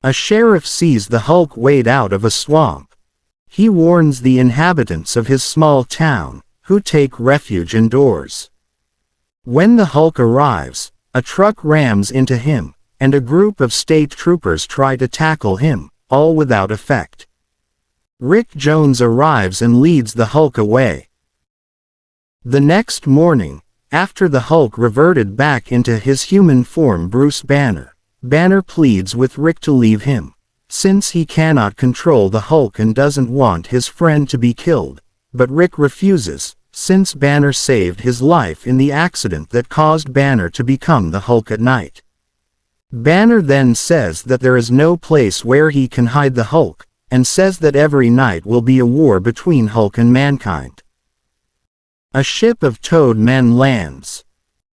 A sheriff sees the Hulk wade out of a swamp. He warns the inhabitants of his small town, who take refuge indoors. When the Hulk arrives, a truck rams into him, and a group of state troopers try to tackle him, all without effect. Rick Jones arrives and leads the Hulk away. The next morning, after the Hulk reverted back into his human form, Bruce Banner pleads with Rick to leave him, since he cannot control the Hulk and doesn't want his friend to be killed, but Rick refuses, since Banner saved his life in the accident that caused Banner to become the Hulk at night. Banner then says that there is no place where he can hide the Hulk, and says that every night will be a war between Hulk and mankind. A ship of Toad men lands.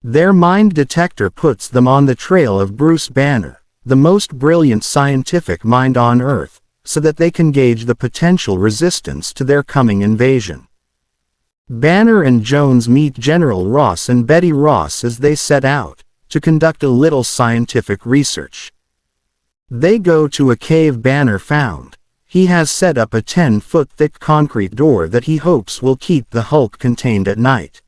Their mind detector puts them on the trail of Bruce Banner, the most brilliant scientific mind on Earth, so that they can gauge the potential resistance to their coming invasion. Banner and Jones meet General Ross and Betty Ross as they set out to conduct a little scientific research. They go to a cave Banner found. He has set up a 10-foot thick concrete door that he hopes will keep the Hulk contained at night.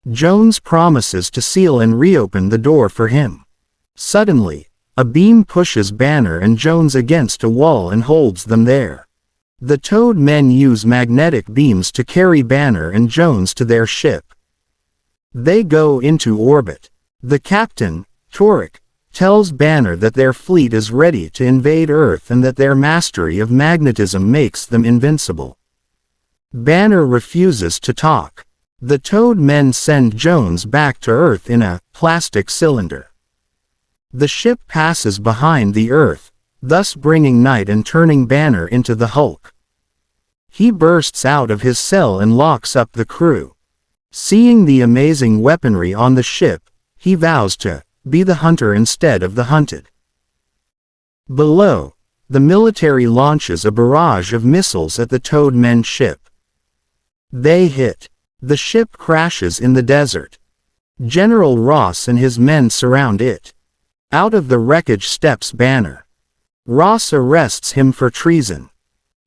Jones promises to seal and reopen the door for him. Suddenly, a beam pushes Banner and Jones against a wall and holds them there. The Toad men use magnetic beams to carry Banner and Jones to their ship. They go into orbit. The captain, Torek, tells Banner that their fleet is ready to invade Earth and that their mastery of magnetism makes them invincible. Banner refuses to talk. The Toad men send Jones back to Earth in a plastic cylinder. The ship passes behind the Earth, thus bringing night and turning Banner into the Hulk. He bursts out of his cell and locks up the crew. Seeing the amazing weaponry on the ship, he vows to be the hunter instead of the hunted. Below, the military launches a barrage of missiles at the Toad men's ship. They hit. The ship crashes in the desert. General Ross and his men surround it. Out of the wreckage steps Banner. Ross arrests him for treason.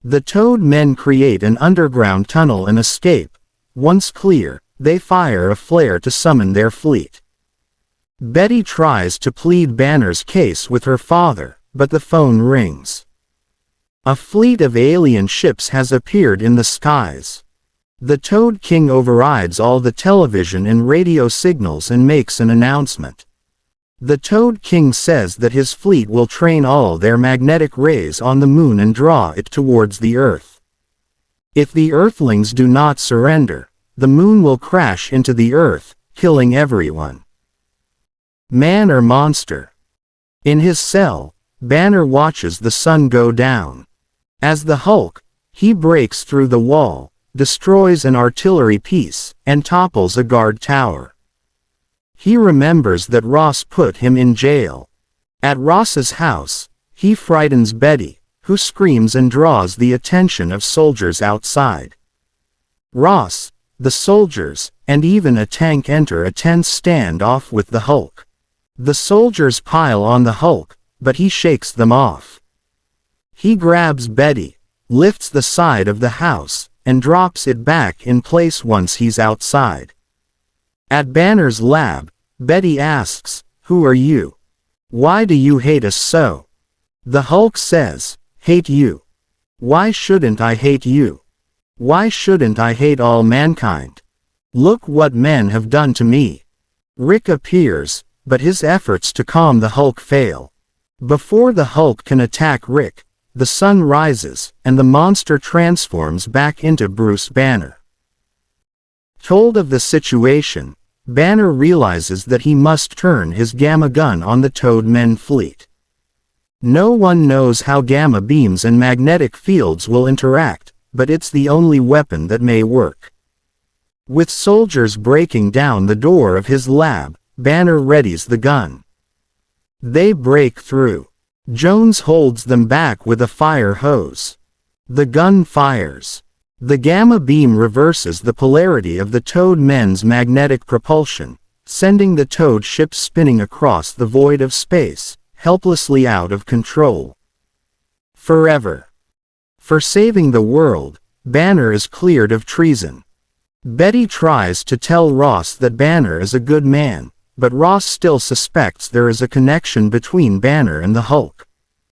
The Toad men create an underground tunnel and escape. Once clear, they fire a flare to summon their fleet. Betty tries to plead Banner's case with her father, but the phone rings. A fleet of alien ships has appeared in the skies. The Toad King overrides all the television and radio signals and makes an announcement. The Toad King says that his fleet will train all their magnetic rays on the moon and draw it towards the Earth. If the Earthlings do not surrender, the moon will crash into the Earth, killing everyone. Man or monster? In his cell, Banner watches the sun go down. As the Hulk, he breaks through the wall, destroys an artillery piece, and topples a guard tower. He remembers that Ross put him in jail. At Ross's house, he frightens Betty, who screams and draws the attention of soldiers outside. Ross, the soldiers, and even a tank enter a tense standoff with the Hulk. The soldiers pile on the Hulk, but he shakes them off. He grabs Betty, lifts the side of the house, and drops it back in place once he's outside. At Banner's lab, Betty asks, "Who are you? Why do you hate us so?" The Hulk says, "Hate you? Why shouldn't I hate you? Why shouldn't I hate all mankind? Look what men have done to me." Rick appears, but his efforts to calm the Hulk fail. Before the Hulk can attack Rick, the sun rises, and the monster transforms back into Bruce Banner. Told of the situation, Banner realizes that he must turn his gamma gun on the Toad men fleet. No one knows how gamma beams and magnetic fields will interact, but it's the only weapon that may work. With soldiers breaking down the door of his lab, Banner readies the gun. They break through. Jones holds them back with a fire hose. The gun fires. The gamma beam reverses the polarity of the Toad men's magnetic propulsion, sending the Toad ship spinning across the void of space, helplessly out of control. Forever. For saving the world, Banner is cleared of treason. Betty tries to tell Ross that Banner is a good man, but Ross still suspects there is a connection between Banner and the Hulk.